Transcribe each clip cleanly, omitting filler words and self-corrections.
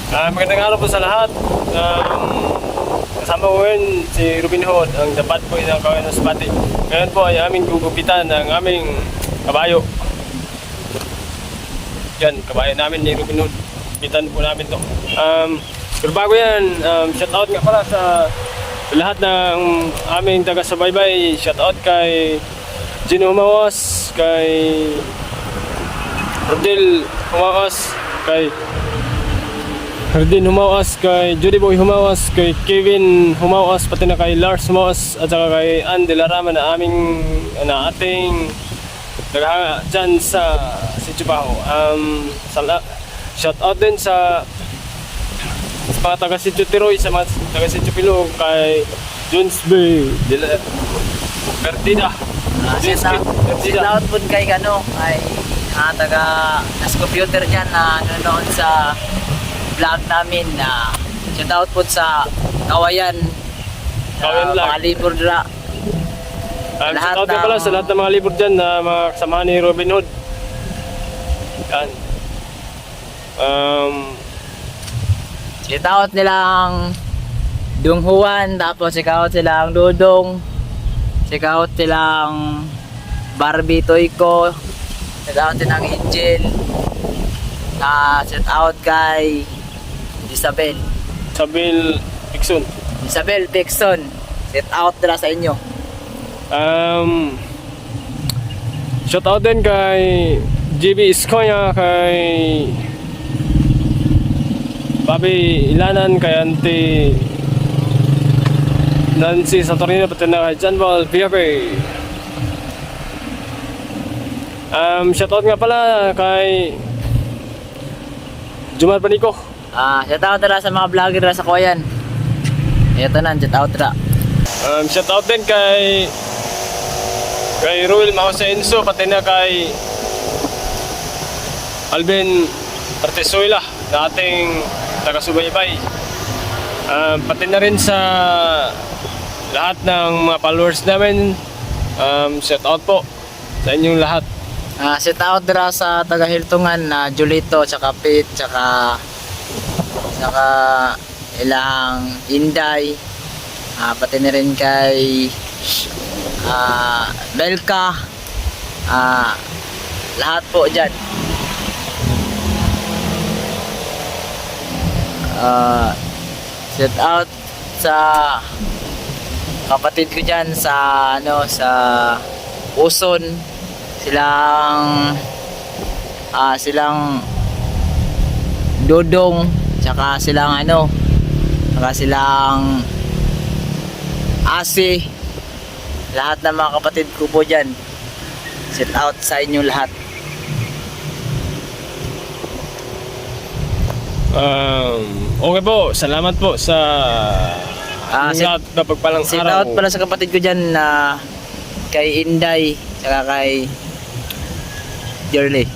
Magandang araw po sa lahat. Kasama ko ngayon si Robin Hood, ang dapat po ng Kawayan ng Spati. Ngayon po ay aming gugupitan ng aming kabayo. Yan, kabayo namin ni Robin Hood. Gupitan po namin to. Pero bago yan, shout out nga pala sa lahat ng aming taga-subaybay. Shout out kay Gino Humawas, kay Rodel Humawas, kay Hardin Humawas, kay Judy Boy Humawas, kay Kevin Humawas, pati na kay Lars Humawas, at saka kay Ann de la Rama na aming ating naghanga dyan sa Sitsubaho. Shout out din sa mga taga Sitio Tiroy, sa mga taga Sitio Pilog, kay Jones Bay Bertida. Shout out po kay ay taga nas computer dyan na nanonood sa vlog namin na shout out po sa Kawayan Vlog. mga libur dira. Shout out pala sa lahat ng mga libur dyan na mga kasamahan ni Robin Hood. Yan. Shout out nilang Dung Juan, tapos shout out silang Dudong, shout out silang Barbie Toyko, shout out silang Angel, shout out kay Isabel Pixon. Isabel Pixon, shout out nila sa inyo. Shout out din kay GB Iskonya, kay Bobby Ilanan, kay Auntie Nancy Satorino, pati na kay John Paul Piape. Shout out nga pala kay Jumar Panico. Shout out nila sa mga vlogger nila sa Kawayan. Ito na, shout out nila. Shout out din kay Ruel Mahosenso, pati na kay Alvin Artesuela na ating taga-subaybay. Pati na rin sa lahat ng mga followers namin. Shout out po sa inyong lahat. Shout out nila sa taga-Hiltungan na Julito, tsaka Pete, tsaka ilang Inday, pati na rin kay Belka, lahat po dyan. Shout out sa kapatid ko dyan sa sa Uson, silang Dodong, tsaka silang Asi, lahat ng mga kapatid ko po dyan. Shout out sa inyo lahat. Okay po, salamat po sa lahat na pagpalang araw. Shout out pala sa kapatid ko dyan na kay Inday, tsaka kay Jerly.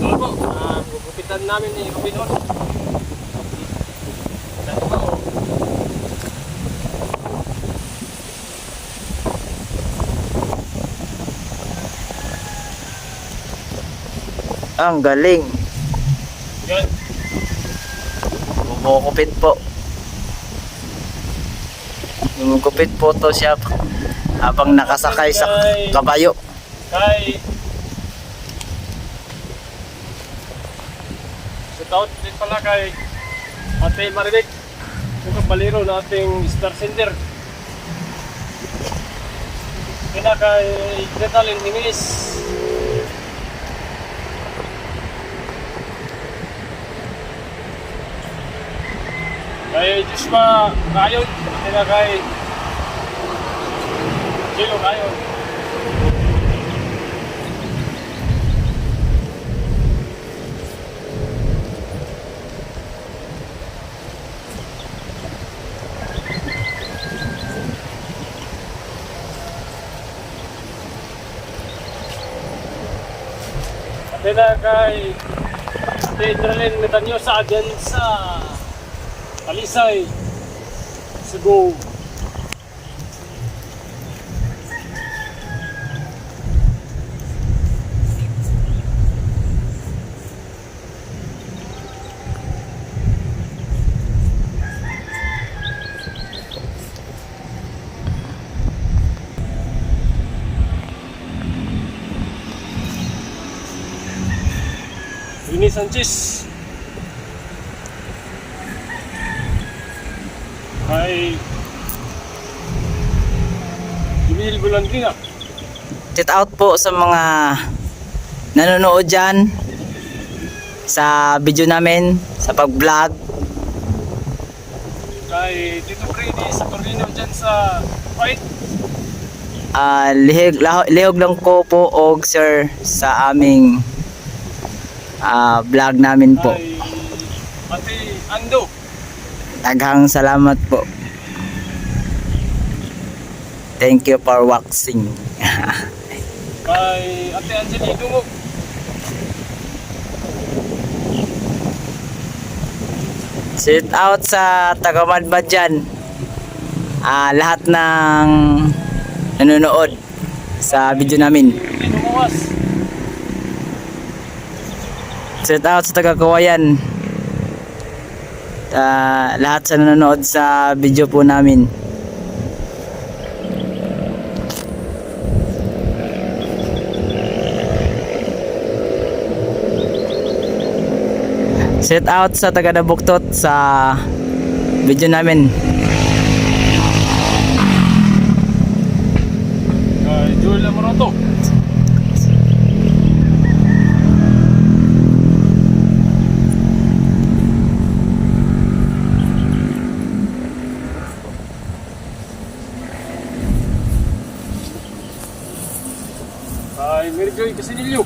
Ito po, gugupitan namin ni Robin Hood. Ang galing. Yan. Gumugupit po. Gumugupit po to siya habang nakasakay sa kabayo. Kay shout out din pala kay Ate Marivic, yung kapaliro na ating Star Center. Kaya kay Gretalyn Jimenez. Kay Joshua Kayon, kaya kay Jilo Kayon. Pati na kay Adrenaline Metanyosa dyan sa Talisay, Cebu. Ini Sanchez kay Emil Bulandina. Shout out po sa mga nanonood dyan sa video namin, sa pag-vlog. Kay Tito Freddy sa Torino dyan sa fight. Lihog lang ko po og sir sa aming vlog namin po. Kay Ate Ando. Daghang salamat po. Thank you for watching. Kay Ate Angeli Dungog. Shout out sa taga-Madbad dyan. Lahat ng nanonood sa video namin. Dito Mawas. Shout out sa taga-Kawayan. Lahat sa nanonood sa video po namin. Shout out sa taga-Nabuktot sa video namin. Kay Joel Amoroto. Kay Merjoy Casinillo.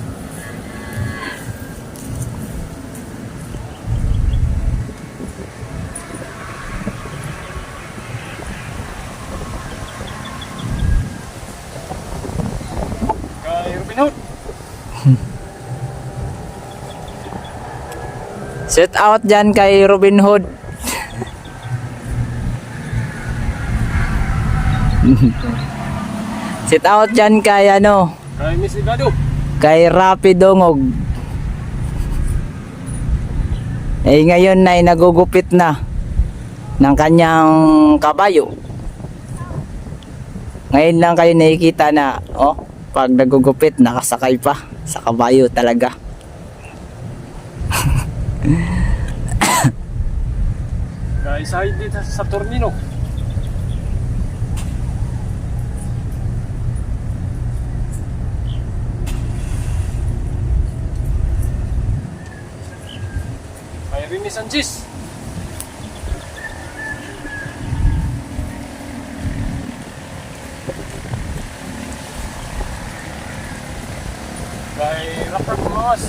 Kay Robin Hood. Shout out dyan kay Robin Hood. Shout out dyan kay Kay Miss Igado. kay Rapi Dongog. Ngayon na nagugupit na ng kanyang kabayo. Ngayon lang kayo nakikita na pag nagugupit nakasakay pa sa kabayo talaga. Kay Saidi sa Tornino. Kay Rini Sanchez. Kay Rapper Kumawas.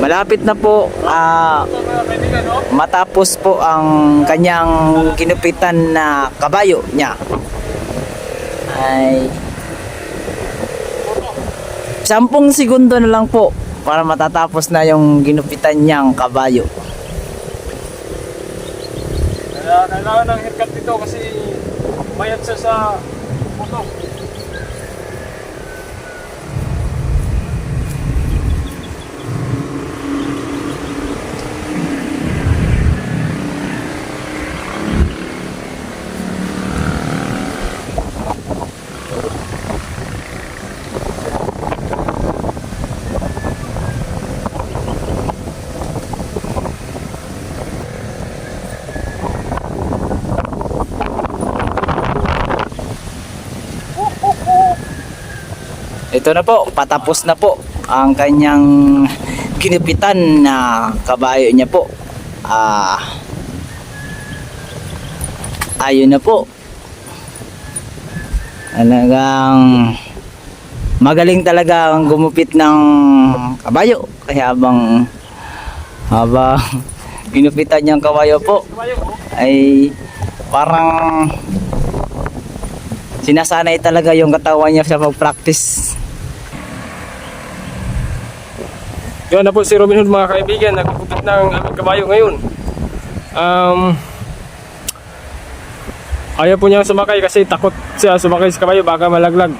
Malapit na po Mga kaibigan, no? matapos po ang kanyang ginupitan na kabayo niya. Ay 10 segundo na lang po para matatapos na yung ginupitan niyang kabayo. Kaya kailangan ng haircut dito kasi mayat siya sa puto. Ito na po, patapos na po ang kanyang ginupitan na kabayo niya po. Ayun na po. Talagang magaling talaga ang gumupit ng kabayo. Kaya habang ginupitan niyang kabayo po, ay parang sinasanay talaga yung katawan niya sa pag-practice. Yan na po si Robin Hood mga kaibigan, nagpupit ng aming kabayo ngayon. Ayaw po niya sumakay kasi takot siya sumakay sa kabayo, baka malaglag.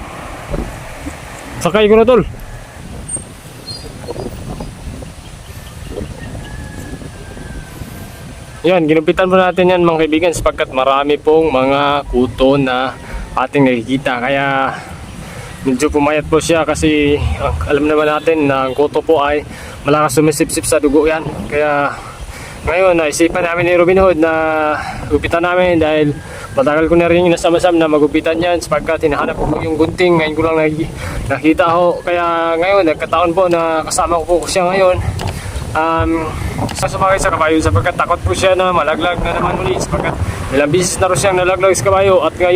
Sakay ko na tol. Yan, ginupitan po natin yan mga kaibigan sapagkat marami pong mga kuto na ating nakikita. Kaya medyo pumayat po siya kasi alam naman natin na ang kuto po ay malakas sumisipsip sa dugo yan. Kaya ngayon naisipan namin ni Robin Hood na gupitan namin dahil matagal ko na rin inasama-sam na magupitan yan sapagkat hinahanap ko yung gunting. Ngayon ko lang nakita ho. Kaya ngayon nagkataon po na kasama ko po siya ngayon. Sumakay sa kabayo sapagkat takot po siya na malaglag na naman ulit sapagkat ilang bisis na rin siyang nalaglag sa kabayo at ngayon